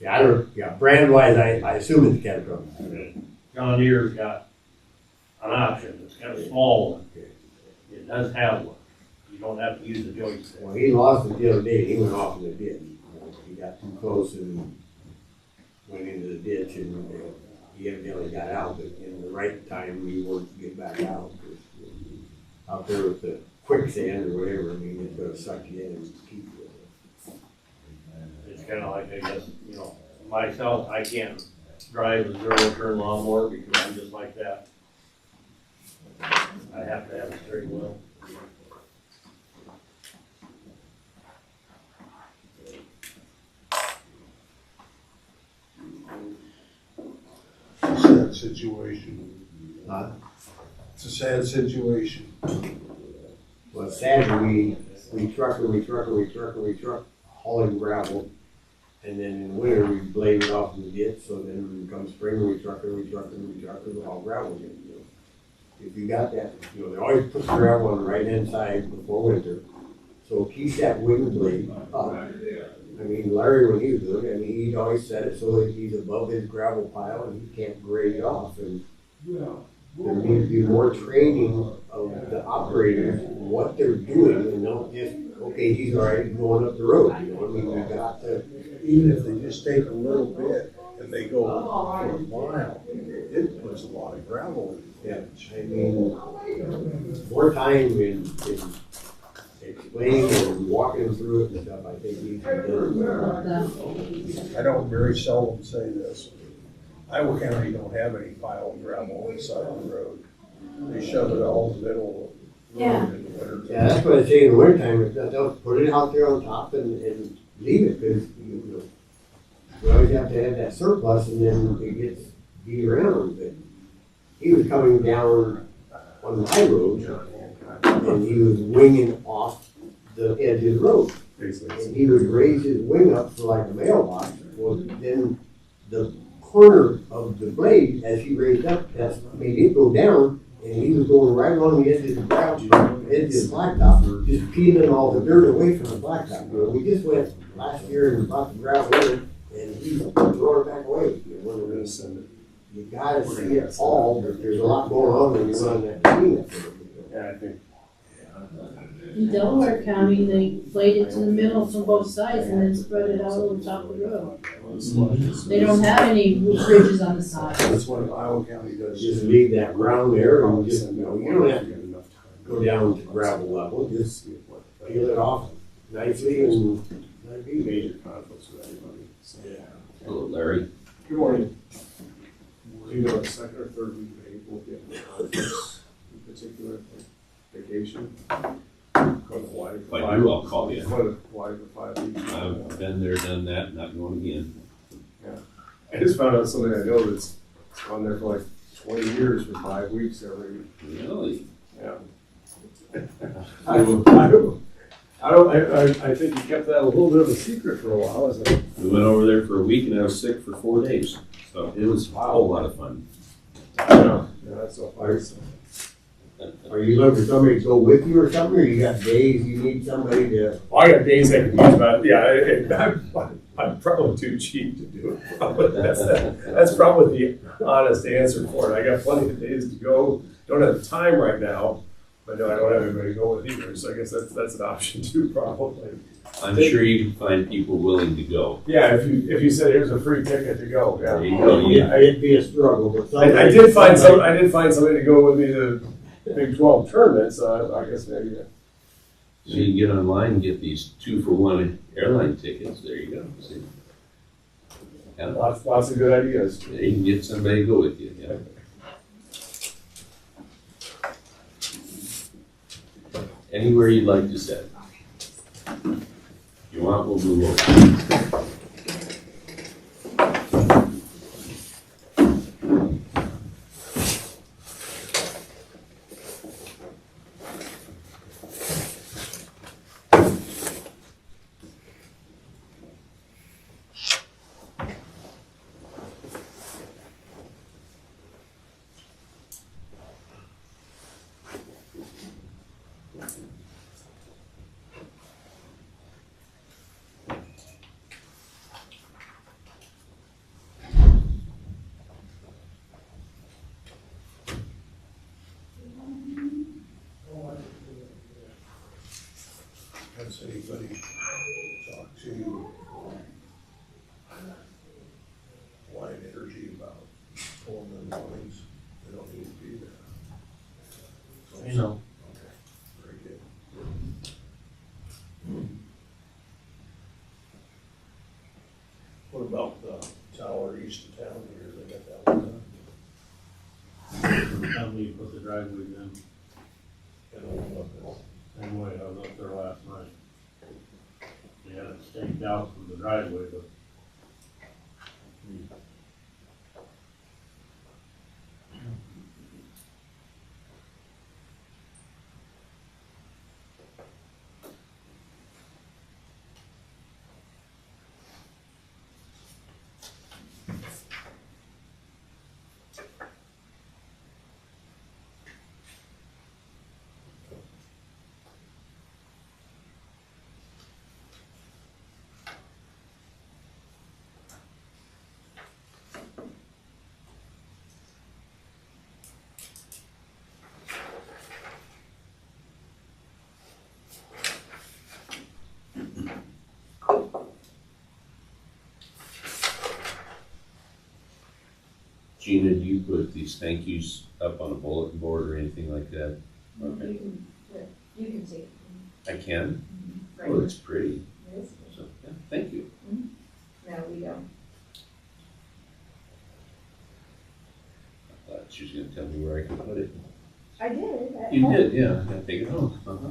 Yeah, I don't, yeah, brand wise, I assume it's Caterpillar. John Deere's got an option, it's got a small one. It does have one. You don't have to use the joystick. Well, he lost it the other day, he went off in the ditch. He got too close and went into the ditch and he evidently got out, but in the right time, he worked to get back out. Out there with the quicksand or whatever, I mean, it's gonna suck you in and keep you. It's kinda like, I guess, you know, myself, I can't drive a zero-turn lawnmower because I'm just like that. I have to have a steering wheel. Sad situation. It's a sad situation. Well, sadly, we truck hauling gravel. And then in the winter, we blade it off in the ditch, so then when it comes spring, we truck it, all gravel again, you know. If you got that, you know, they always put the gravel on the right-hand side before winter, so keep that wing blade up. I mean, Larry, when he was doing it, I mean, he'd always set it so that he's above his gravel pile and he can't grade it off. And there needs to be more training of the operators, what they're doing, and don't just, okay, he's all right, going up the road, you know, I mean, we got to. Even if they just take a little bit and they go for a mile, it puts a lot of gravel in. Yeah, I mean, more time in explaining and walking through it and stuff, I think we can do. I don't very seldom say this. Iowa County don't have any pile of gravel on the side of the road. They shove it all in the middle of the road in the winter. Yeah, that's what I say in the wintertime, if they'll put it out there on top and leave it, because you always have to have that surplus and then it gets beat around. But he was coming down on my road and he was winging off the edge of the road. And he would raise his wing up for like a mailbox. Well, then the corner of the blade, as he raised up, that's made it go down, and he was going right along the edge of the ground, edge of the blacktop, just peeling all the dirt away from the blacktop. You know, we just went last year and brought the gravel in, and he's throwing it back away. You gotta see it all, but there's a lot going on when you run that machine. Yeah, I think. In Delaware County, they laid it to the middle from both sides and then spread it out over top of the road. They don't have any bridges on the side. That's what Iowa County does. Just leave that ground there, and just, you know, you don't have to go down to gravel level, just peel it off nicely and let it be. Major conflicts with everybody. So. Yeah. Hello, Larry. Good morning. Do you know the second or third week of April, get any conflicts in particular, like vacation? Going to Hawaii for If I do, I'll call you. Going to Hawaii for 5 weeks. I've been there, done that, not going again. Yeah. I just found out something I know that's gone there for like 20 years for 5 weeks every. Really? Yeah. I think you kept that a little bit of a secret for a while, isn't it? We went over there for a week and I was sick for 4 days. So it was a whole lot of fun. Yeah, that's so far. Are you looking for somebody to go with you or something, or you got days you need somebody to? Well, I got days I can use, but yeah, I'm probably too cheap to do it. That's probably the honest answer for it. I got plenty of days to go. Don't have time right now, but no, I don't have anybody to go with either. So I guess that's an option too, probably. I'm sure you can find people willing to go. Yeah, if you said here's a free ticket to go, yeah. There you go. Yeah. It'd be a struggle, but I did find somebody to go with me to Big 12 tournament, so I guess maybe. So you can get online and get these 2-for-1 airline tickets. There you go. See? Yeah. Lots of good ideas. Yeah, you can get somebody to go with you. Yeah. Anywhere you'd like to set. If you want, we'll move over. chance anybody talk to Lion Energy about pulling them lines, they don't need to be there. So- I know. Okay, very good. What about the tower east of town here, they got that one done? Company put the driveways in, And all of this. anyway, I was up there last night. They had it staked out from the driveway, but. Gina, do you put these thank yous up on a bulletin board or anything like that? Okay, You can take. I can? Right. Oh, it's pretty. It is. So, yeah, thank you. No, we don't. I thought she was gonna tell me where I could put it. I did. You did, yeah, I take it home. Uh-huh.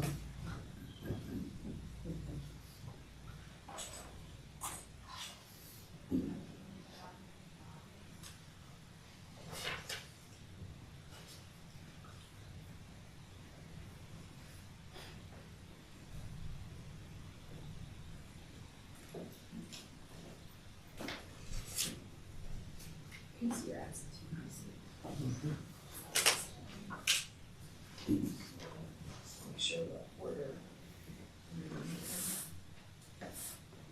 Piece your ass. Make sure that order.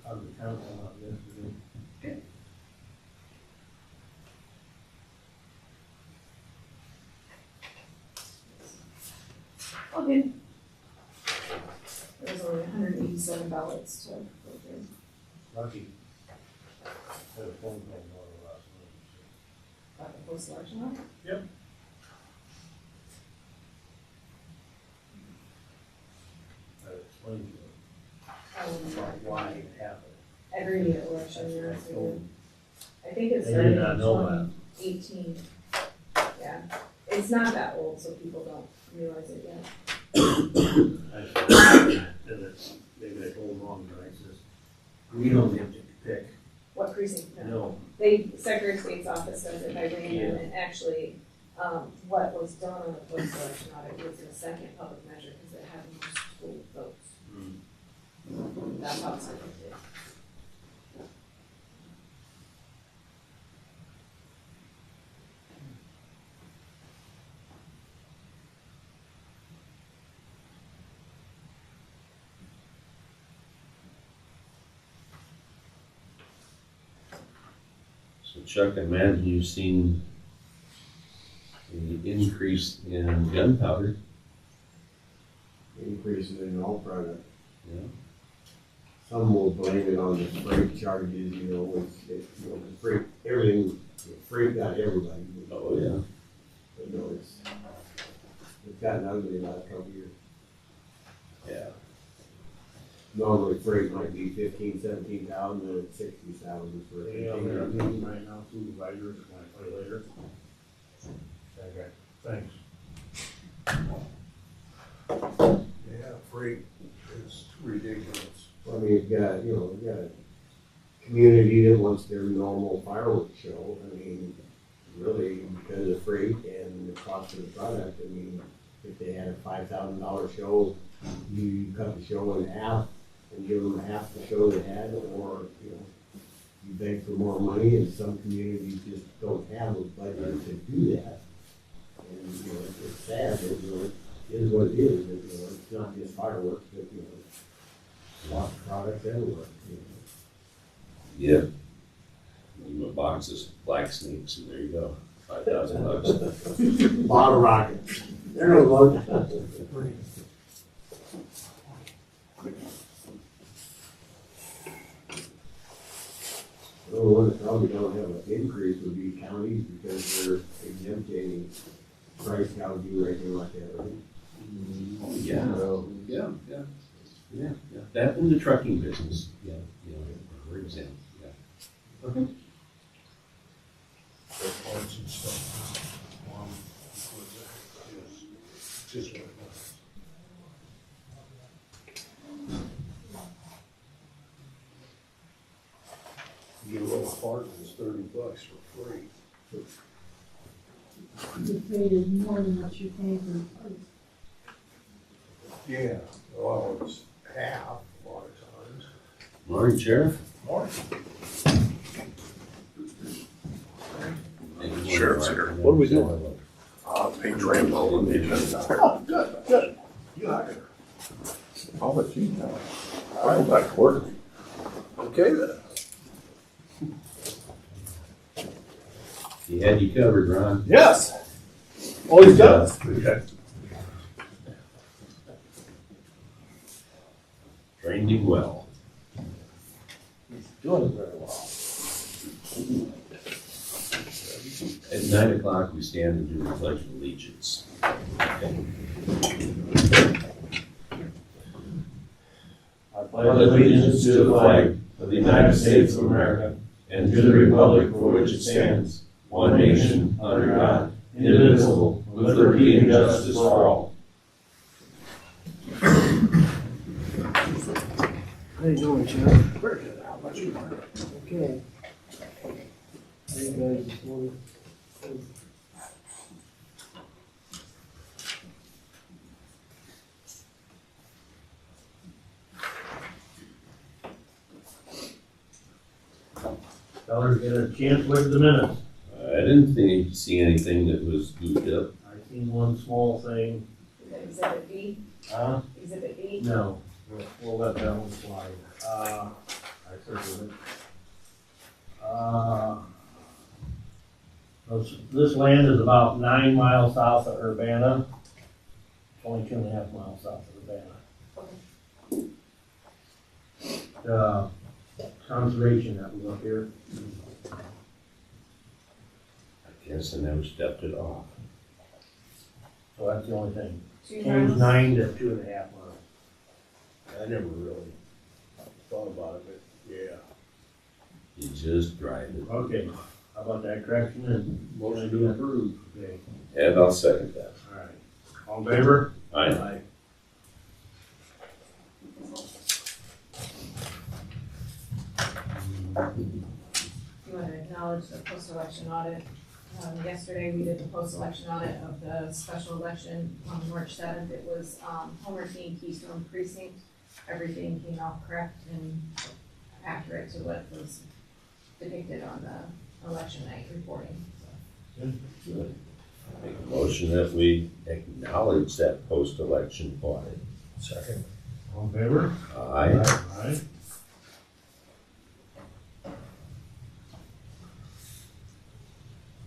Out of the council out yesterday. Okay. There's only 187 ballots to go through. Lucky. Had a phone call about it last night. Got the post-election one? Yep. I explained to them about why it happened. Every election year. I told I think it's They started did not in know that. 2018. Yeah, it's not that old, so people don't realize it yet. I said, and it's, maybe I told them wrong, but I says, we don't get to pick. What precinct? No. They, Secretary of State's office does it by bringing in, Yeah. and actually, what was done on the post-election audit was the second public measure, because it had more school votes. Mm. That's how it's did. So Chuck, I imagine you've seen the increase in gunpowder. Increases in all product. Yeah. Some will blame it on the freight charges, you know, the freight, everything, the freight got everybody. Oh, yeah. But no, it's gotten ugly the last couple of years. Yeah. Normally freight might be 15, 17,000, and it's 60,000 for a Yeah, they're container. meeting right now, supervisors, can I play later? Okay, thanks. Yeah, freight is ridiculous. I mean, you've got, you've got a community that wants their normal fireworks show. I mean, really, because of freight and the cost of the product, I mean, if they had a $5,000 show, you cut the show in half and give them half the show they had, or, you beg for more money, and some communities just don't have a budget to do that. And, it's sad, but, it is what it is, but, it's not just fireworks, but, lots of products everywhere, Yeah. Give them a box of black snakes and there you go, $5,000. Bottle rockets. They're no good. The one that probably don't have an increase would be counties because they're exempt to any price gouging or anything like that, right? Yeah, So, yeah. That and the trucking business, for example, yeah. Parts and stuff. Just what it was. You get a little part and it's $30 for free. You paid more than what you're paying for the parts. Yeah, well, it's half a lot of times. Morning, Sheriff. Morning. Sheriff's here. What are we doing? Page Rambo. Oh, good. You hired her. I'll let you know. I'll go back to work. Okay then. He had you covered, Ron. Yes. Always does. Okay. Trained him well. He's doing very well. At 9 o'clock, we stand and do the pledge of allegiance. I Pledge allegiance to the flag of the United States of America and to the republic for which it stands, one nation, under God, indivisible, with liberty and justice for all. How you doing, Jeff? Very good. How about you, Mark? okay. How you guys this morning? Fellas, get a chance to look at the minutes. I didn't see anything that was goofed up. I seen one small thing. Exhibit B, Huh? exhibit B. No, we'll let that one slide. I circled it. This land is about 9 miles south of Urbana. It's only 2.5 miles south of Urbana. Conservation that was up here. I guess I never stepped it off. So that's the only thing. 2 Changed miles. 9 to 2.5 miles. I never really thought about it, but yeah. You just drive it. Okay, how about that correction and motion to approve? Okay, And I'll second that. all right. All in favor? Aye. You want to acknowledge the post-election audit. Yesterday, we did the post-election audit of the special election on March 7th. It was Homer Team Keystone Precinct. Everything came out correct and accurate to what was depicted on the election night reporting. Good. Make a motion that we acknowledge that post-election audit. Second. All in favor? Aye. Aye.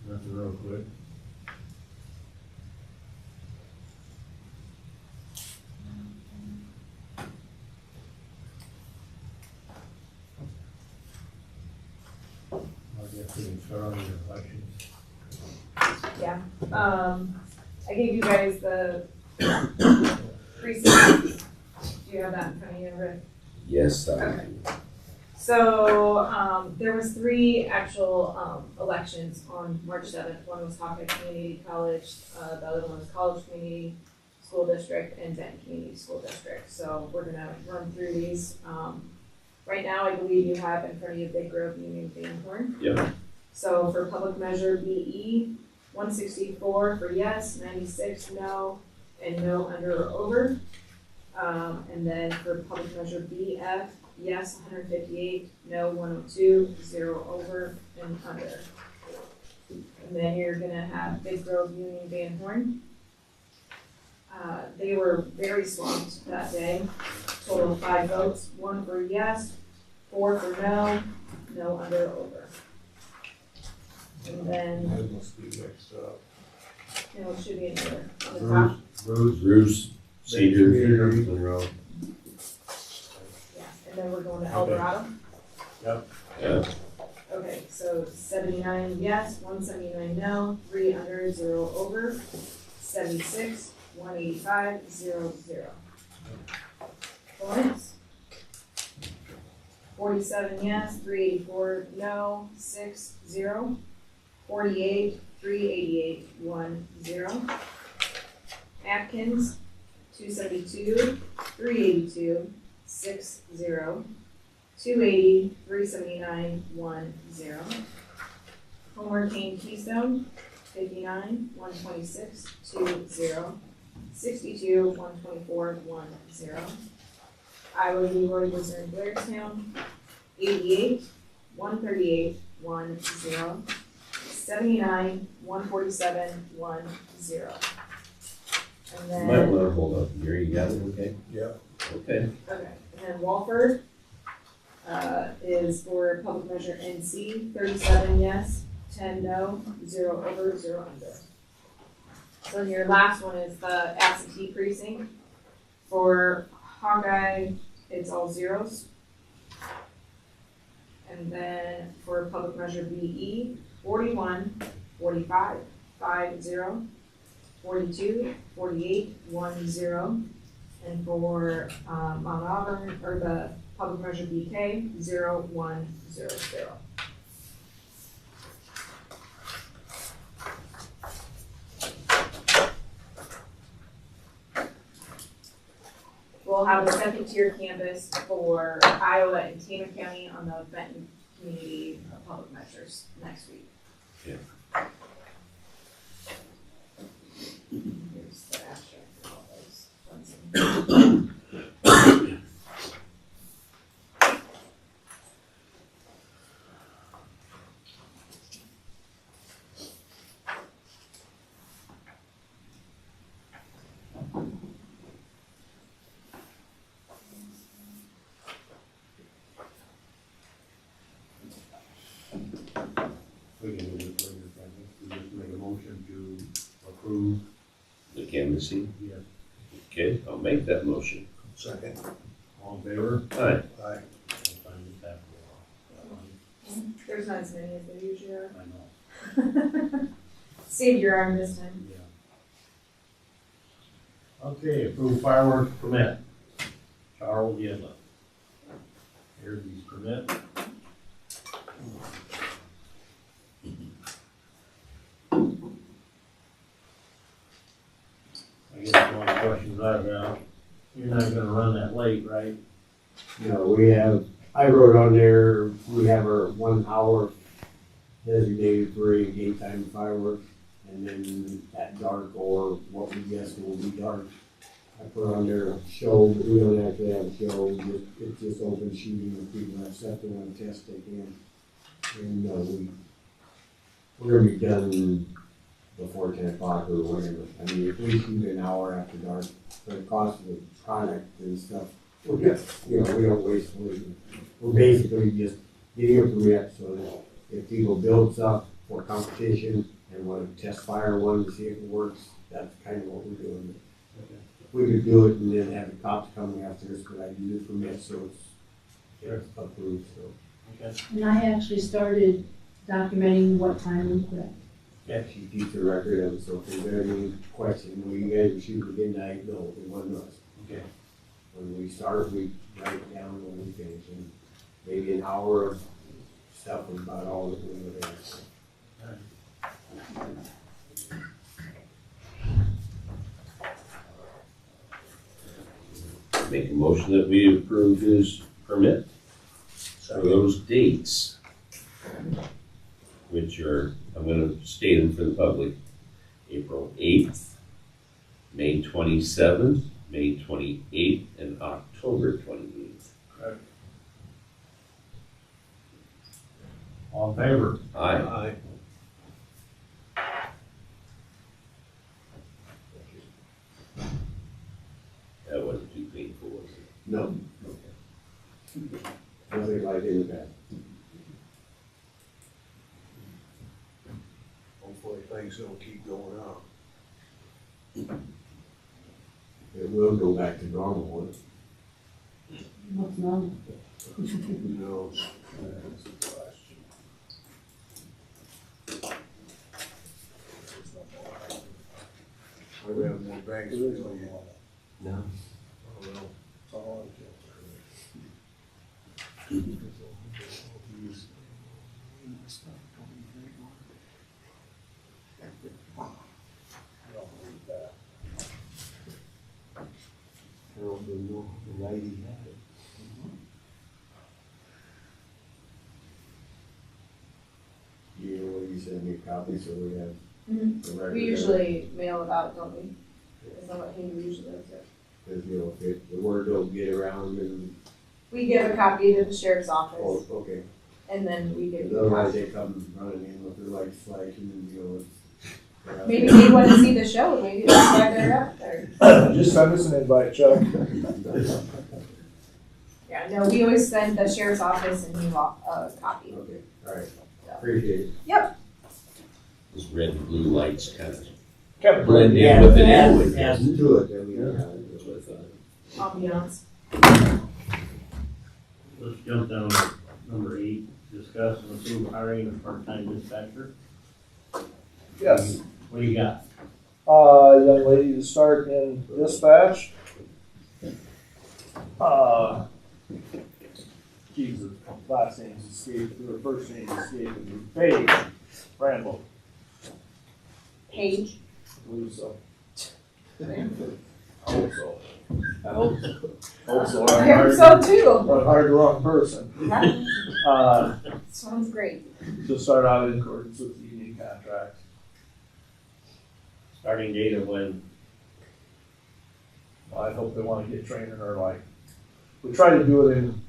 Nothing real quick. I guess we can start on the elections. Yeah, I gave you guys the precinct. Do you have that in front of you, Rick? Yes, I Okay. So, there was 3 actual, elections on March 7th. One was Hawkeye Community College, the other one was College Community School District and Benton Community School District. So we're gonna run through these. Right now, I believe you have in front of you Big Grove Union Van Horn. Yep. So for public measure BE, 164 for yes, 96 no, and no under or over. And then for public measure BF, yes, 158, no, 102, 0 over and under. And then you're gonna have Big Grove Union Van Horn. They were very swamped that day. Total of 5 votes, 1 for yes, 4 for no, no under or over. And then, That must be mixed up. you know, it should be in there on the top. Bruce, Cedar, Monroe. Yeah, and then we're going to El Dorado. Yeah. Okay. So 79 yes, 179 no, 3 under, 0 over, 76, 185, 0, 0. Opponents? 47 yes, 384 no, 6, 0. 48, 388, 1, 0. Atkins, 272, 382, 6, 0. 280, 379, 1, 0. Homer Kane Keystone, 59, 126, 2, 0. 62, 124, 1, 0. Iowa Leroy Wizard Blairstown, 88, 138, 1, 0. 79, 147, 1, 0. And You might then, wanna hold up here, you got it, okay? Yeah. Okay. okay, and then Walford, is for public measure NC, 37 yes, 10 no, 0 over, 0 under. So then your last one is the absentee precinct. For Hawkeye, it's all zeros. And then for public measure BE, 41, 45, 5, 0, 42, 48, 1, 0. And for Mount Auburn, or the public measure BK, 0, 1, 0, 0. We'll have a second tier campus for Iowa and Tama County on the Benton community public measures next week. Yeah. Here's the abstract for all those. We can do this later, I think. We just make a motion to approve. The canvassing, Yes. okay, I'll make that motion. Second. All in favor? Aye. Aye. There's not as many as there usually are. I know. Save your arm this time. Yeah. Okay, approve fireworks permit. Charles Yedlin. Here's his permit. I guess one of the questions I've got, you're not gonna run that late, right? We have, I wrote on there, we have our 1 hour designated for any daytime fireworks, and then at dark, or what we guess will be dark. I put on there a show, but we don't actually have a show, it's just open shooting, if people have something on test, they can. And, we're gonna be done before 10 o'clock or whatever. I mean, if we shoot an hour after dark, for the cost of the product and stuff, we don't waste wood. We're basically just getting a permit so that if people build stuff for competition and want to test fire one to see if it works, that's kind of what we're doing. If we could do it and then have the cops coming after us, but I do the permit, so it's approved, so. Okay. And I actually started documenting what time we quit. Yeah, she keeps a record of it, so if there's any question, well, you guys were shooting at midnight, no, it wasn't us. Okay. When we start, we write it down when we finish, and maybe an hour of stuff was about all that we were there. So. Make a motion that we approve his permit for those dates, which are, I'm gonna state them for the public. April 8th, May 27th, May 28th, and October 28th. All in favor? Aye. Aye. That wasn't too painful, was it? No. Nothing like in the past. Hopefully things don't keep going up. It will go back to normal, won't it? What's wrong? Who knows? That's the question. banks. No. It's all Harold didn't know the lady had it. You know, you send me a copy so we have. Mhm. the record We of it. usually mail it out, don't we? Is that what Haley usually does? Cause you know, if the word don't get around and, We give a copy to the sheriff's oh, office, okay. and then we give you a Otherwise copy. they come running in with their lights flashing and, you know, it's. Maybe they want to see the show, maybe that's why they're up there. Just send us an invite, Chuck. Yeah, no, we always send the sheriff's office and you a copy. Okay, alright, appreciate it. Those red and blue lights kind of Kind of blend Yeah, in with it adds- anyway. adds doesn't it? to it, I mean, That's what I thought. Ambiance. Let's jump down to number 8, discuss and approve hiring a part-time dispatcher. Yes. What do you got? Young lady to start in dispatch. Geez, her last name's escaped, her first name's escaped, Paige Randall, Page. I believe so. I hope so. I hope so. Hope so. I hope so too. Or hired the wrong person. Sounds great. To start out in accordance with the union contract. Starting date of when? I hope they wanna get training or like, we try to do it in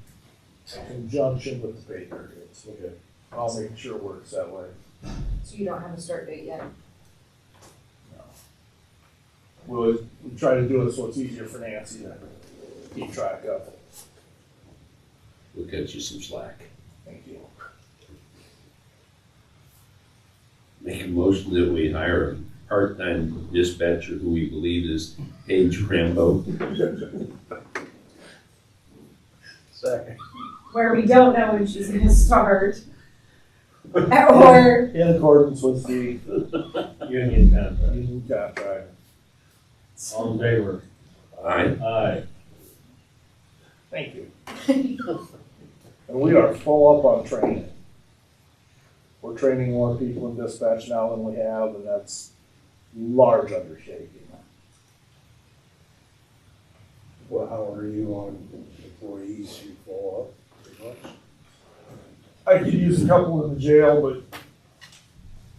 conjunction with the pay periods. Okay. I'll make sure it works that way. So you don't have a start date yet? We try to do it so it's easier for Nancy to keep track of. We'll cut you some slack. Thank you. Make a motion that we hire a part-time dispatcher who we believe is Paige Rambo. Second. Where we don't know when she's gonna start. Or, In accordance with the Union contract. union contract. All in favor? Aye. Aye. Thank you. And we are full up on training. We're training more people in dispatch now than we have, and that's large undertaking. Well, how are you on employees you follow up pretty much? I could use a couple in the jail, but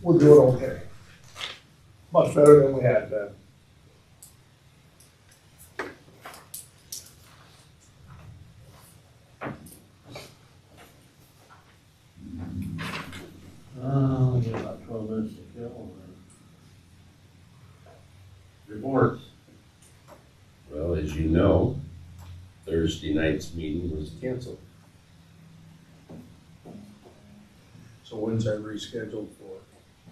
we're doing okay. Much better than we had been. We got about 12 minutes to kill. Reports. Well, as you know, Thursday night's meeting was canceled. So when's that rescheduled for?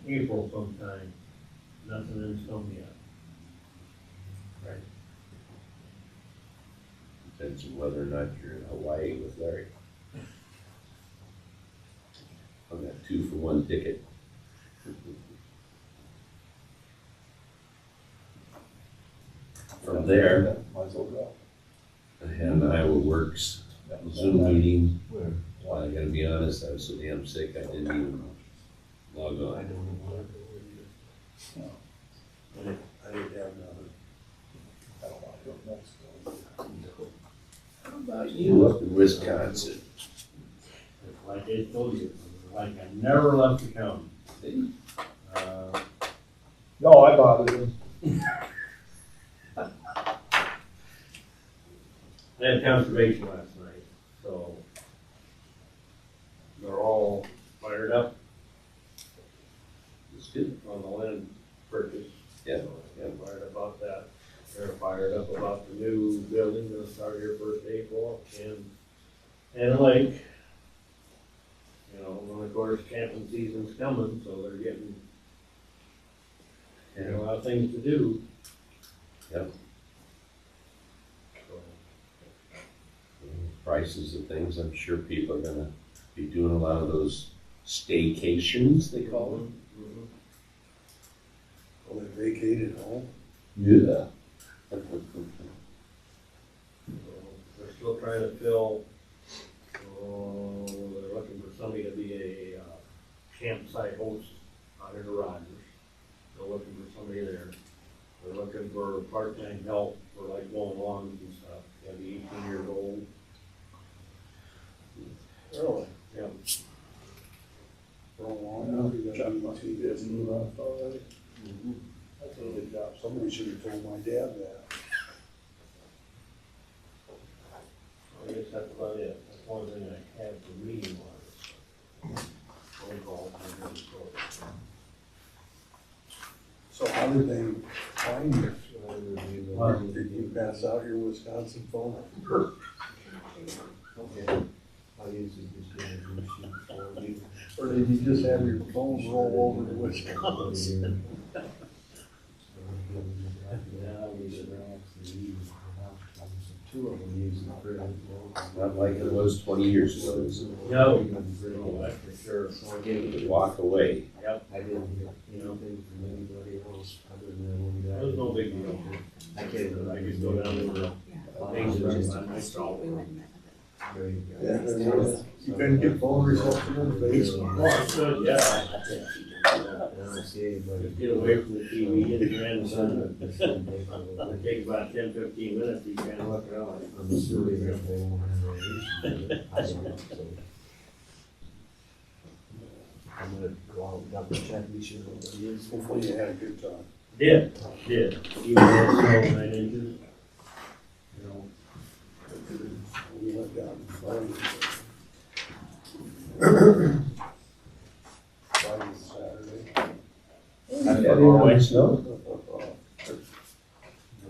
April sometime. Nothing in stone yet. Depends on whether or not you're in Hawaii with Larry. I've got 2-for-1 ticket. From there, Might as well go. I had an Iowa Works Zoom meeting. Well, I gotta be honest, I was so damn sick, I didn't even log on. I didn't have nothing. I don't want to go to Mexico. How about you up in Wisconsin? It's like I told you, like I never left the county. No, I bothered him. I had conservation last night, so they're all fired up It's good. on the land purchase. Yeah. So, yeah, fired up about that. They're fired up about the new building gonna start here first April and a lake. You know, and of course camping season's coming, so they're getting a lot of things to do. Yep. So, Prices of things, I'm sure people are gonna be doing a lot of those staycations, they call them. mhm. Well, they vacated home. Yeah. They're still trying to fill, they're looking for somebody to be a campsite host out in the Rogers. They're looking for somebody there. They're looking for part-time help for like mowing lawns and stuff. You gotta be 18 years old. Really? Yeah. For a long time, you got too busy left already. That's a good job. Somebody should have told my dad that. I guess that's about it. That's one thing I had for me was phone calls and other stories. So how did they find you? Did you pass out your Wisconsin phone? Okay. I'll use it just to shoot for you. Or did you just have your phone roll over to Wisconsin? Two of them use it for Not like it was 20 years ago. No, that's for sure. So I gave You walk away. Yep, I didn't hear anything from anybody else other than that one guy. it was no big deal. I can't. I could go down there. Things are just by myself. There you go. Yeah, you couldn't get phone reception in the basement. Oh, it's good, yeah. I don't see anybody. Just get away from the TV and the grandson. It takes about 10-15 minutes, you can look it up. I'm assuming that they won't have any issue. I don't know, so. I'm gonna go out and double check, be sure nobody is. Hopefully you had a good time. Did. Even though it's 9 inches. You know, We went down Friday. Friday, Saturday. I've had more white snow.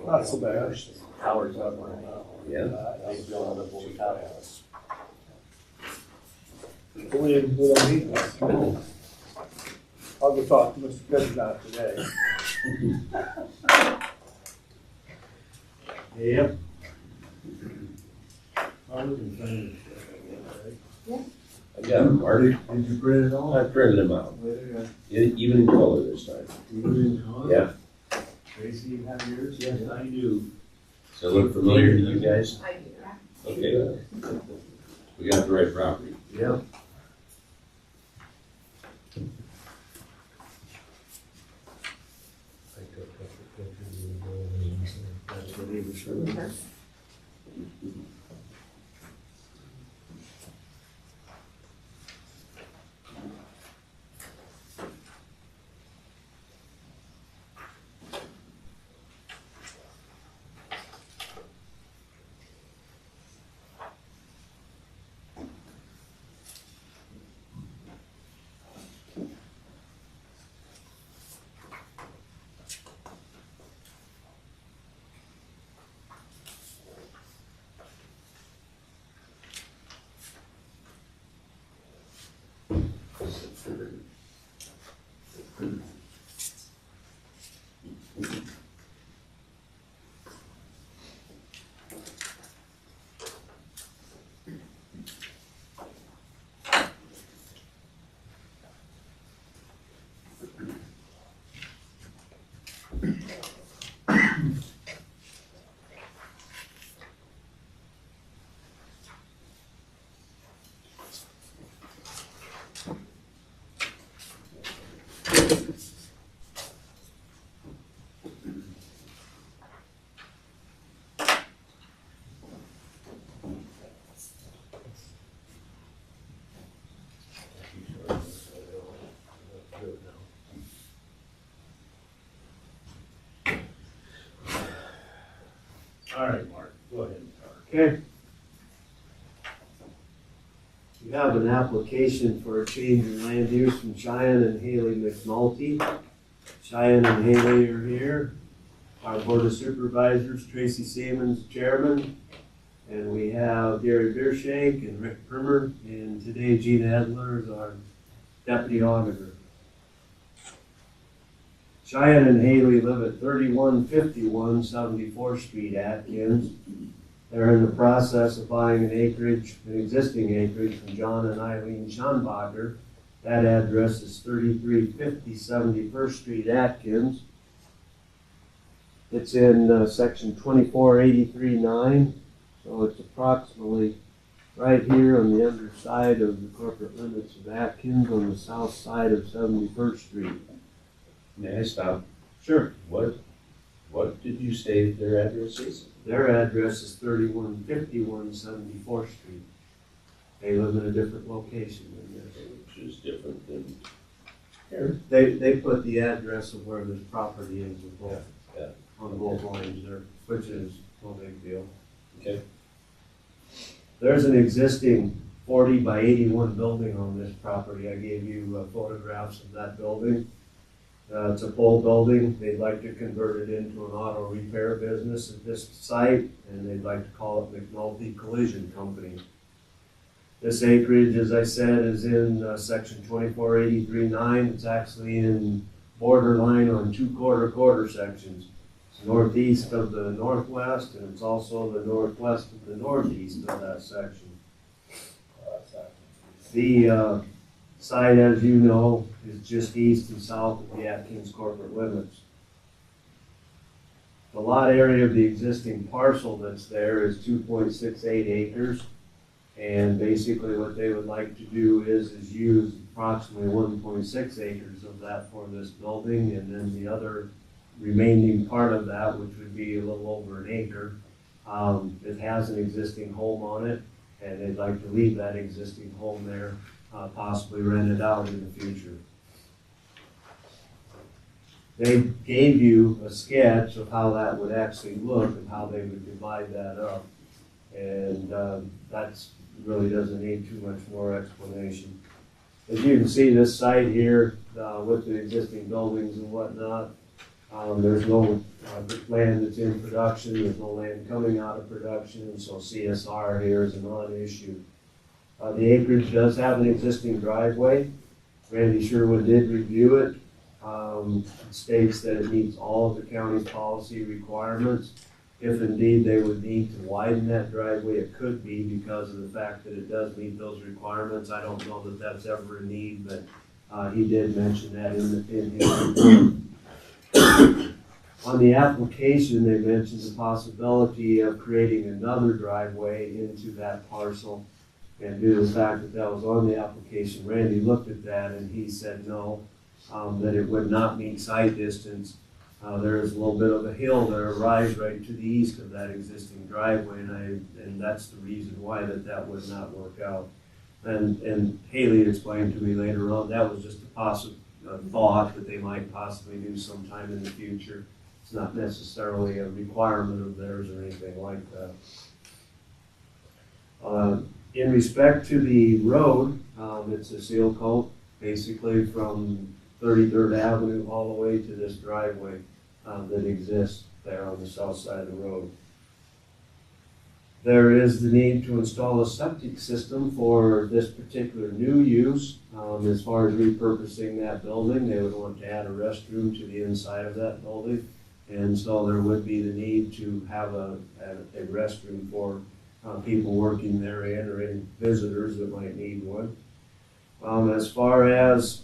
Not so bad. Howard's up right now. Yeah. They built up over top of us. We don't need that. I'll go talk to Mr. Pittsnott today. Yep. I was in China, right? I got them, Marty. Did you print it all? I printed them out. Later, Even in color this time. you in color? Yeah. Tracy, you have yours? Yes, I do. So look familiar to you guys? I do that. Okay. We got the right property. Yeah. I took a couple pictures of the buildings, and that's what he was showing. All right, Mark, go ahead. Okay. You have an application for a change in land use from Cheyenne and Haley McNulty. Cheyenne and Haley are here. Our Board of Supervisors, Tracy Siemens, Chairman. And we have Gary Beershank and Rick Primer. And today Gina Edler is our Deputy Auditor. Cheyenne and Haley live at 3151 74th Street, Atkins. They're in the process of buying an existing acreage from John and Eileen Schonbacher. That address is 3350 71st Street, Atkins. It's in section 2483-9, so it's approximately right here on the underside of the corporate limits of Atkins on the south side of 71st Street. May I stop? Sure. What did you say their address is? Their address is 3151 74th Street. They live in a different location than this. Which is different than They put the address of where this property is with both, Yeah. on both lines there, which is no big deal. Okay. There's an existing 40 by 81 building on this property. I gave you photographs of that building. It's a pole building. They'd like to convert it into an auto repair business at this site, and they'd like to call it McNulty Collision Company. This acreage, as I said, is in section 2483-9. It's actually in borderline on two quarter sections. It's northeast of the northwest, and it's also the northwest of the northeast of that section. The site, as you know, is just east and south of the Atkins corporate limits. The lot area of the existing parcel that's there is 2.68 acres. And basically what they would like to do is use approximately 1.6 acres of that for this building, and then the other remaining part of that, which would be a little over an acre, it has an existing home on it, and they'd like to leave that existing home there, possibly rent it out in the future. They gave you a sketch of how that would actually look and how they would divide that up. And that's really doesn't need too much more explanation. As you can see, this site here with the existing buildings and whatnot, there's no land that's in production, there's no land coming out of production, and so CSR here is a non-issue. The acreage does have an existing driveway. Randy Sherwood did review it. It states that it meets all of the county's policy requirements. If indeed they would need to widen that driveway, it could be because of the fact that it does meet those requirements. I don't know that that's ever a need, but he did mention that in his report. On the application, they mentioned the possibility of creating another driveway into that parcel. And due to the fact that that was on the application, Randy looked at that and he said no, that it would not meet sight distance. There is a little bit of a hill that rises right to the east of that existing driveway, and that's the reason why that would not work out. And Haley explained to me later on, that was just a thought that they might possibly do sometime in the future. It's not necessarily a requirement of theirs or anything like that. In respect to the road, it's a seal coat, basically from 33rd Avenue all the way to this driveway that exists there on the south side of the road. There is the need to install a septic system for this particular new use. As far as repurposing that building, they would want to add a restroom to the inside of that building. And so there would be the need to have a restroom for people working therein or any visitors that might need one. As far as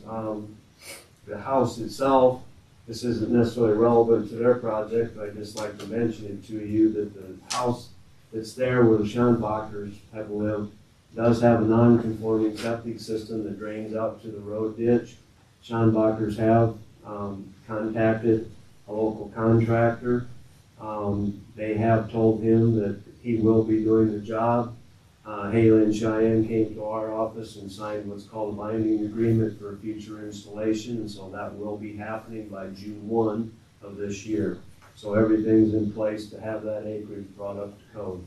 the house itself, this isn't necessarily relevant to their project, but I'd just like to mention it to you that the house that's there where the Schonbachers have lived does have a non-conforming septic system that drains out to the road ditch. Schonbachers have contacted a local contractor. They have told him that he will be doing the job. Haley and Cheyenne came to our office and signed what's called a binding agreement for a future installation, and so that will be happening by June 1 of this year. So everything's in place to have that acreage brought up to code.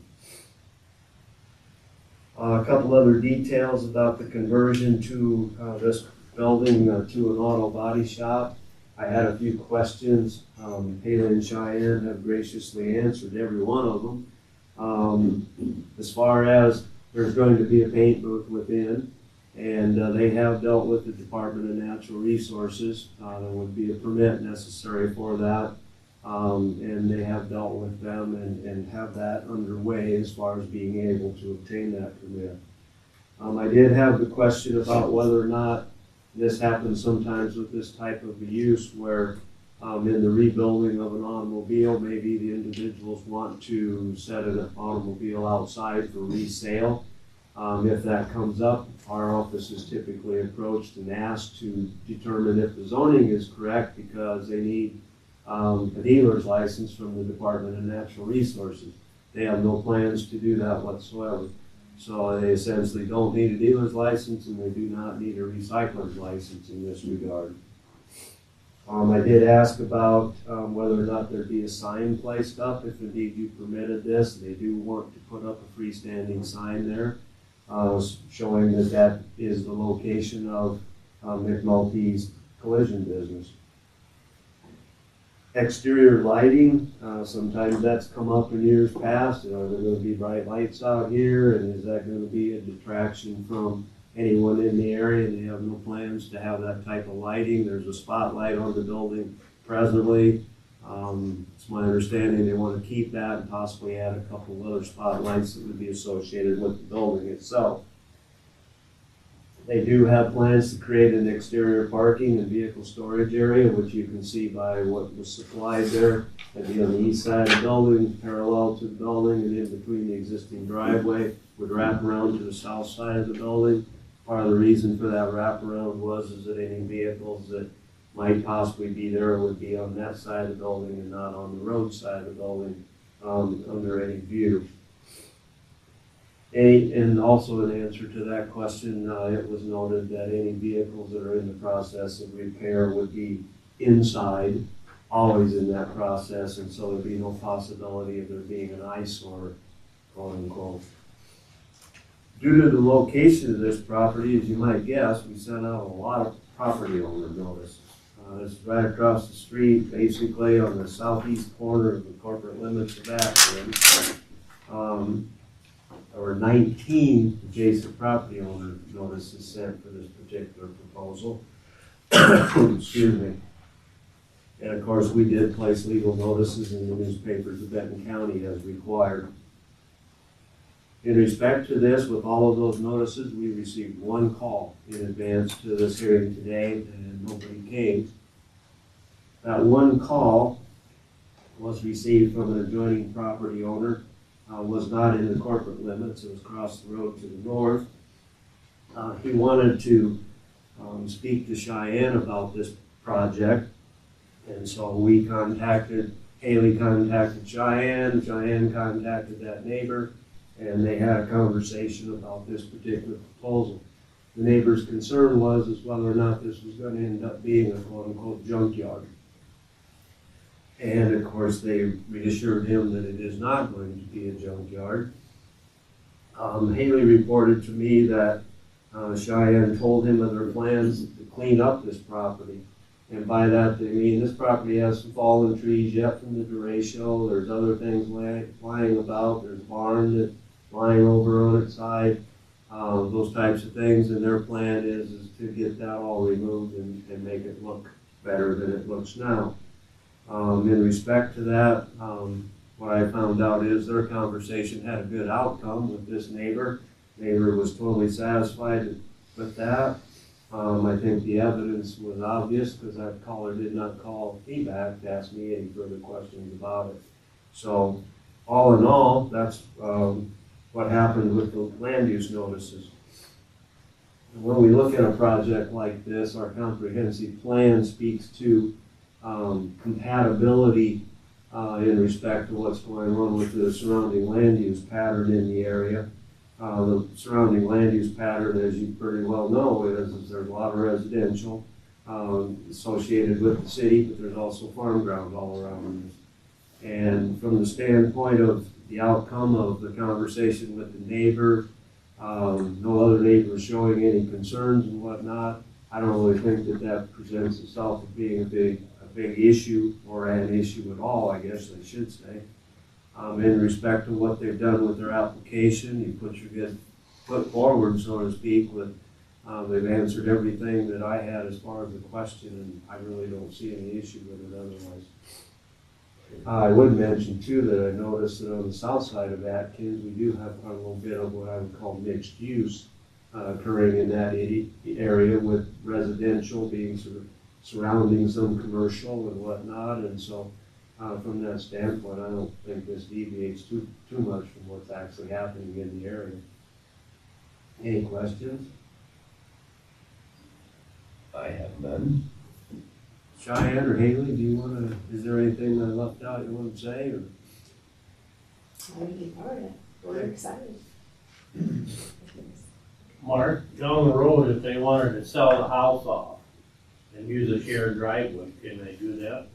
A couple other details about the conversion to this building to an auto body shop. I had a few questions. Haley and Cheyenne have graciously answered every one of them. As far as there's going to be a paint booth within, and they have dealt with the Department of Natural Resources. There would be a permit necessary for that, and they have dealt with them and have that underway as far as being able to obtain that permit. I did have the question about whether or not this happens sometimes with this type of use where in the rebuilding of an automobile, maybe the individuals want to set an automobile outside for resale. If that comes up, our office is typically approached and asked to determine if the zoning is correct, because they need a dealer's license from the Department of Natural Resources. They have no plans to do that whatsoever. So they essentially don't need a dealer's license, and they do not need a recycler's license in this regard. I did ask about whether or not there'd be a sign placed up if indeed you permitted this. They do want to put up a freestanding sign there, showing that that is the location of McNulty's collision business. Exterior lighting, sometimes that's come up in years past. Are there going to be bright lights out here, and is that going to be a detraction from anyone in the area? They have no plans to have that type of lighting. There's a spotlight on the building presently. It's my understanding they want to keep that and possibly add a couple of other spotlights that would be associated with the building itself. They do have plans to create an exterior parking and vehicle storage area, which you can see by what was supplied there. That'd be on the east side of the building, parallel to the building, and in between the existing driveway, would wrap around to the south side of the building. Part of the reason for that wraparound was that any vehicles that might possibly be there would be on that side of the building and not on the road side of the building under any view. And also in answer to that question, it was noted that any vehicles that are in the process of repair would be inside, always in that process, and so there'd be no possibility of there being an eyesore, quote unquote. Due to the location of this property, as you might guess, we sent out a lot of property owner notices. It's right across the street, basically on the southeast corner of the corporate limits of Akron. There were 19 adjacent property owner notices sent for this particular proposal. Excuse me. And of course, we did place legal notices in the newspapers of Benton County as required. In respect to this, with all of those notices, we received one call in advance to this hearing today, and nobody came. That one call was received from an adjoining property owner. Was not in the corporate limits. It was across the road to the north. He wanted to speak to Cheyenne about this project, and so we contacted, Haley contacted Cheyenne, Cheyenne contacted that neighbor, and they had a conversation about this particular proposal. The neighbor's concern was whether or not this was going to end up being a quote-unquote junkyard. And of course, they reassured him that it is not going to be a junkyard. Haley reported to me that Cheyenne told him of their plans to clean up this property. And by that, they mean this property has some fallen trees yet from the derecho. There's other things lying about. There's a barn that's lying over on its side. Those types of things. And their plan is to get that all removed and make it look better than it looks now. In respect to that, what I found out is their conversation had a good outcome with this neighbor. Neighbor was totally satisfied with that. I think the evidence was obvious because that caller did not call me back to ask me any further questions about it. So all in all, that's what happened with the land use notices. When we look at a project like this, our comprehensive plan speaks to compatibility in respect to what's going on with the surrounding land use pattern in the area. The surrounding land use pattern, as you pretty well know, is there's a lot of residential associated with the city, but there's also farm ground all around this. And from the standpoint of the outcome of the conversation with the neighbor, no other neighbors showing any concerns and whatnot, I don't really think that that presents itself as being a big issue, or an issue at all, I guess I should say. In respect to what they've done with their application, you put your good foot forward, so to speak, with they've answered everything that I had as far as the question, and I really don't see any issue with it otherwise. I would mention too that I noticed that on the south side of Atkins, we do have a little bit of what I would call mixed use occurring in that area, with residential being sort of surrounding some commercial and whatnot, and so, from that standpoint, I don't think this deviates too much from what's actually happening in the area. Any questions? I have none. Cheyenne or Haley, do you wanna, is there anything I left out you wanna say, or? I think you covered it. We're excited. Mark, down the road, if they wanted to sell the house off and use a shared driveway, can they do that?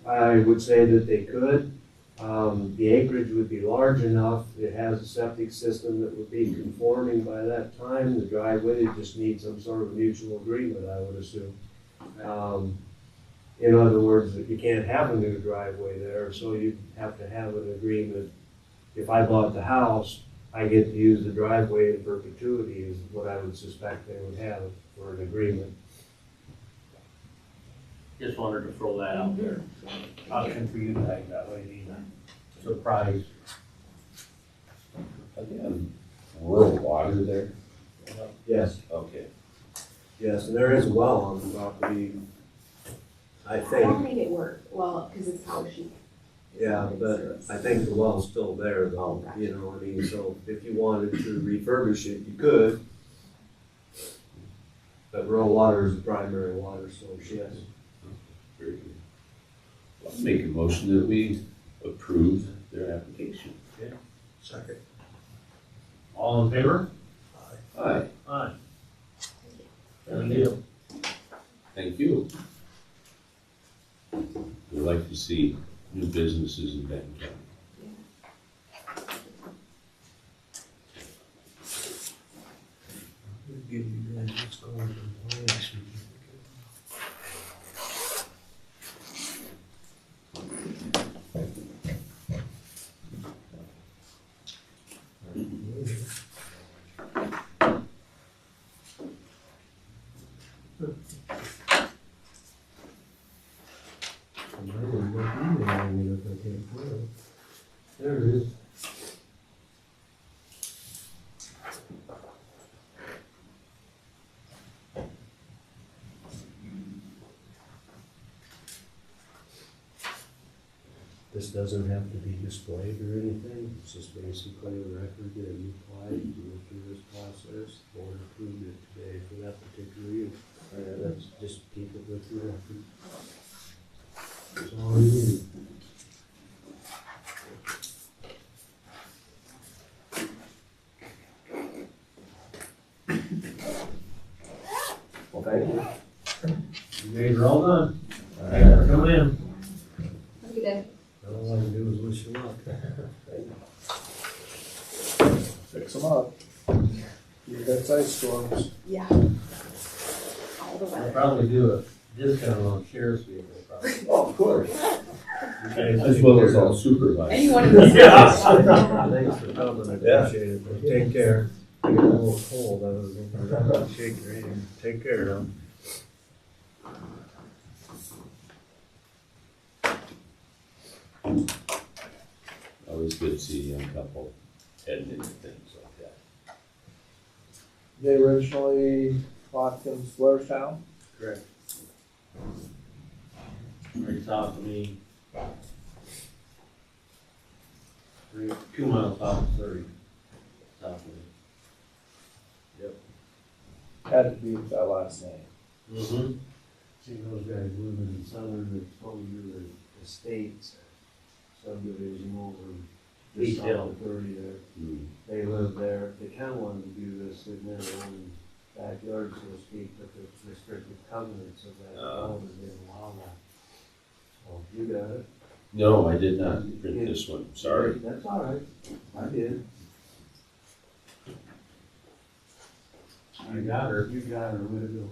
I would say that they could. The acreage would be large enough, it has a septic system that would be conforming by that time. The driveway, they just need some sort of mutual agreement, I would assume. In other words, that you can't have a new driveway there, so you have to have an agreement. If I bought the house, I get to use the driveway in perpetuity is what I would suspect they would have for an agreement. Just wanted to throw that out there. Option for you guys, that way you ain't surprised. Again, rural water there? Yes. Okay. Yes, and there is a well on the property, I I don't think. think it worked, well, because it's power sheet. Yeah, but I think the well's still there though, you know, I mean, so if you wanted to refurbish it, you could. But rural water is the primary water source, yes. Very good. I'll make a motion that we approve their application. Second. All in favor? Aye, Aye. Done deal. thank you. We'd like to see new businesses in Benton County. Give you guys what's going on. There it is. This doesn't have to be displayed or anything, it's just basically a record that you applied, you went through this process, the board approved it today for that particular use. That's just keep it with your record. That's all you need. Well, thank you. You guys are all done. Thanks for coming in. Have a good day. All I can do is wish you luck. Fix them up. You got ice storms. Yeah. All the I'll weather. probably do a discount on sheriff's vehicle, probably. Oh, of course. You guys As take well care as of all it. supervisors. Anyone in this. Yeah. Thanks for coming, I appreciate it. Take care. I got a little cold, I was going to shake your hand. Take care, though. Always good to see a young couple heading into things like that. They originally bought from Blairstown. Correct. Right south of me. 2 miles south of 30. South of me. Had to be with that last name. Mm-hmm. See those guys living in southern exposure estates subdivision over just south of 30 there. Hmm. They live there. They kind of wanted to do this in their own backyard, so to speak, but the restricted covenants of that development didn't allow that. So you got it. No, I did not print this one, sorry. That's all right. I did. You got her. You got her. Way to go.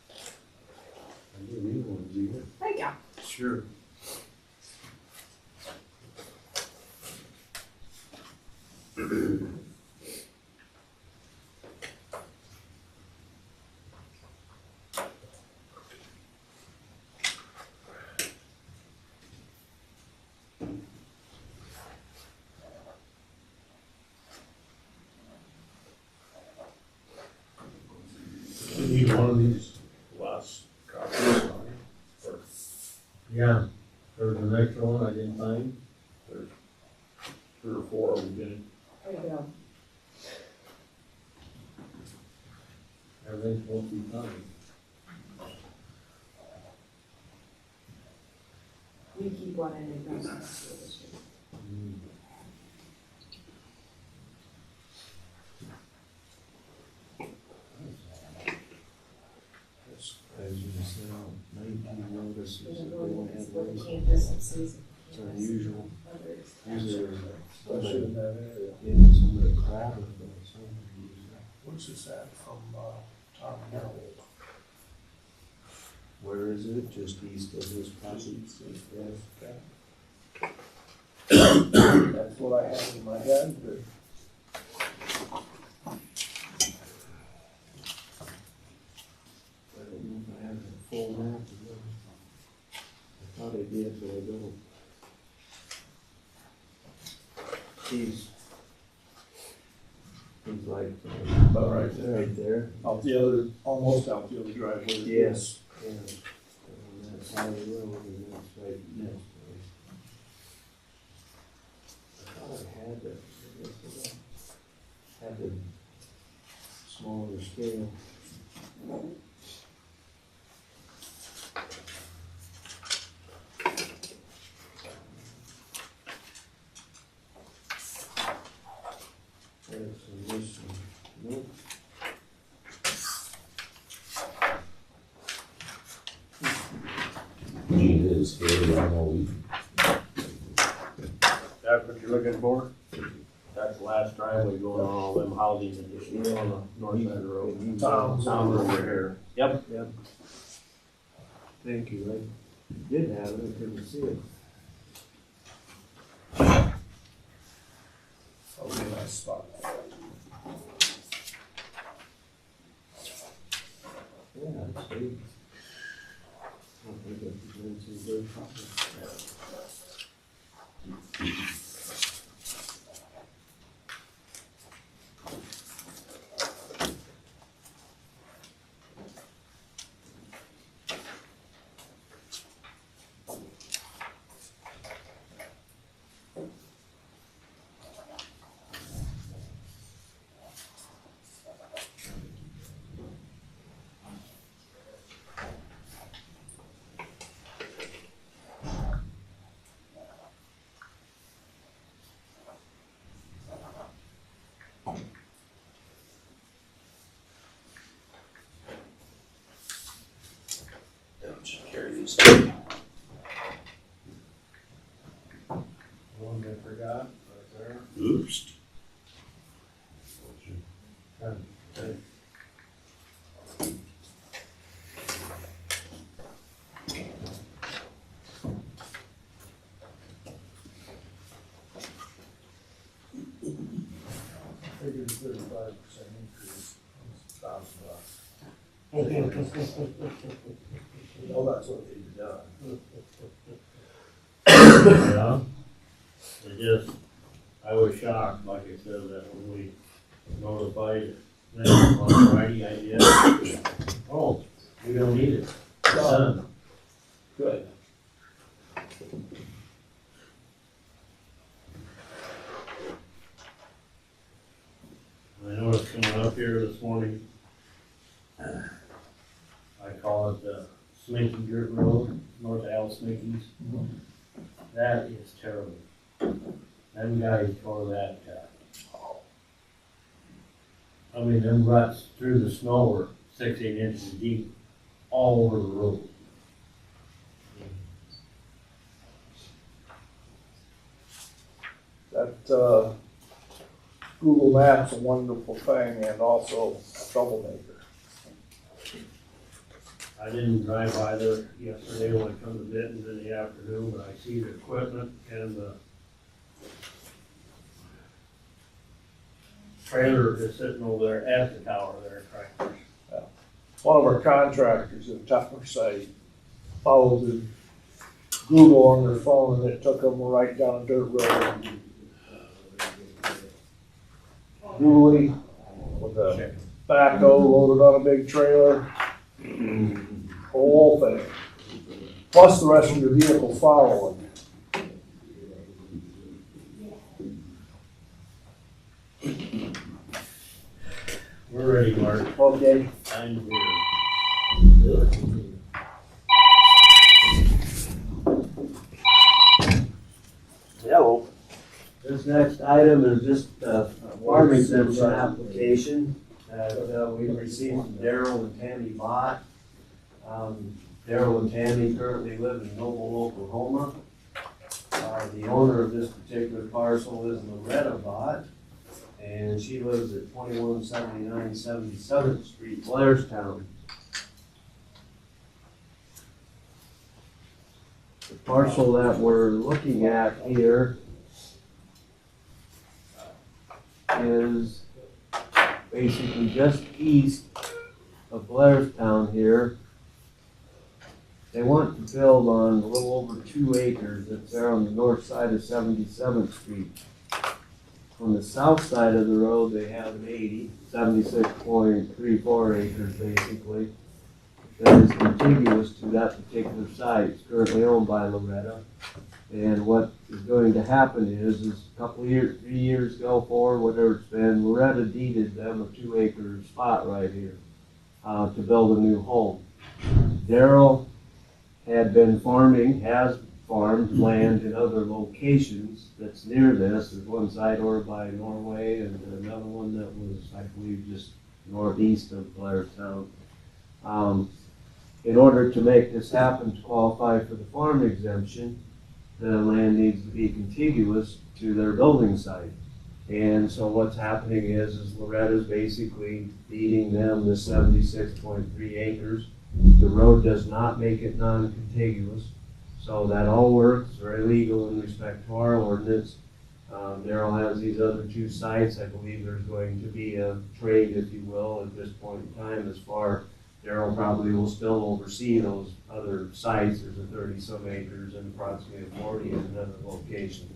I didn't even want to be here. Thank you. Sure. You need one of these last copies. Yeah, there's the next one I didn't find. 3 or 4 we did. Way to go. Everything's supposed to be fine. We keep one in the ground. As you just know, 19 notices There's a that they little won't bit have of rain. campus and season. It's unusual. Usually there's Especially in that area. yeah, some of the crowd or something. Where's this at from, Tom Harold? Where is it? Just east of this property? Okay. That's what I had in my head, but I don't know if I have a full map. I thought I did, but I don't. He's like, about right there. right there. Out the other, almost out the other driveway. Yes. Yeah. On that side of the road, and that's right next to it. I thought I had that, I guess I had the smaller scale. There's some this one. Nope. Gene is scary, I know we. That's what you're looking for? That's the last driveway going on all them housing additions on the north side of the road. Tom's over here. Yep. Yep. Thank you, I did have it, I couldn't see it. That'll be a nice spot. Yeah, I'd say. I don't think I've been to very properly. One I forgot, right there. Oops. Figured 35% increase, $1,000. You know, that's what they've done. Yeah. It just, I was shocked, like I said, that when we notified them on Friday, I did. Oh, we don't need it. Done. Good. I know it's coming up here this morning. I call it the Sminky Dirt Road, north of Al Sminky's. That is terrible. Them guys tore that, I mean, them ruts through the snow were 6, 8 inches deep, all over the road. That, Google Maps a wonderful thing and also a troublemaker. I didn't drive by there yesterday when I come to Benton in the afternoon, but I see the equipment and the trailer is sitting over there at the tower there, tractors. One of our contractors in Tupper site followed the Google on their phone and it took them right down a dirt road. Dually with a backhoe loaded on a big trailer. Whole thing. plus the rest of your vehicle following. We're ready, Mark. Okay. I'm here. Hello. This next item is just a farm exemption application that we received from Daryl and Tammy Bott. Daryl and Tammy currently live in Noble, Oklahoma. The owner of this particular parcel is Loretta Bott, and she lives at 2179 77th Street, Blairstown. The parcel that we're looking at here is basically just east of Blairstown here. They want to build on a little over 2 acres that's there on the north side of 77th Street. On the south side of the road, they have an 76.34 acres basically, that is contiguous to that particular site. It's currently owned by Loretta. And what is going to happen is a couple of years, 3 years ago, 4, whatever it's been, Loretta deeded them a 2 acre spot right here to build a new home. Daryl had been farming, has farmed land in other locations that's near this. There's one site over by Norway and another one that was, I believe, just northeast of Blairstown. In order to make this happen, to qualify for the farm exemption, the land needs to be contiguous to their building site. And so what's happening is Loretta's basically deeding them the 76.3 acres. The road does not make it non-contiguous, so that all works, very legal in respect to our ordinance. Daryl has these other 2 sites. I believe there's going to be a trade, if you will, at this point in time as far. Daryl probably will still oversee those other sites. There's a 30-some acres and approximately 40 in another location.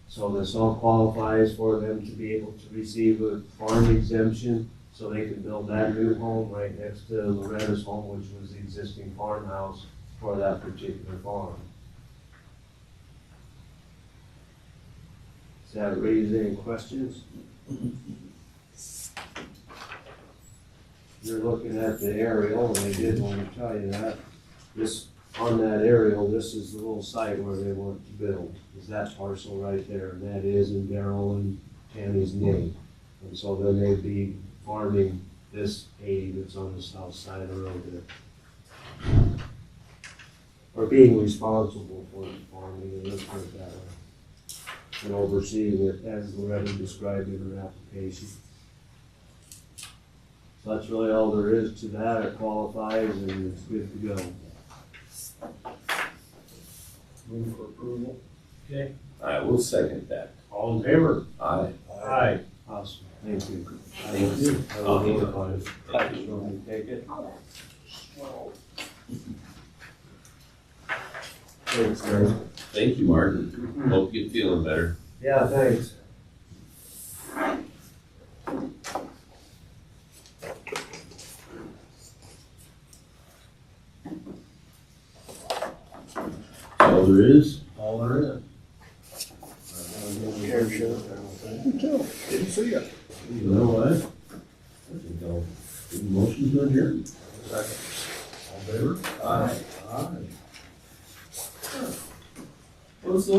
So this all qualifies for them to be able to receive a farm exemption so they can build that new home right next to Loretta's home, which was the existing farmhouse for that particular farm. Does that raise any questions? You're looking at the aerial, and they did want to tell you that. This, on that aerial, this is the little site where they want to build, is that parcel right there, and that is in Daryl and Tammy's name. And so then they'd be farming this 80 that's on the south side of the road there. Or being responsible for the farming, and let's put it that way. And overseeing it as Loretta described in her application. So that's really all there is to that. It qualifies and it's good to go. Move for approval. Okay, I will second that. all in favor? Aye. Aye. Awesome, thank you. Thank you. I'll notify you. Thank you. You want me to take it? Thanks, Gary. Thank you, Martin. Hope you're feeling better. Yeah, thanks. All there is. All there is. Care show. You too. Didn't see ya. You know what? I think I'll give a motion to adjourn. All in favor? Aye. Aye. What's the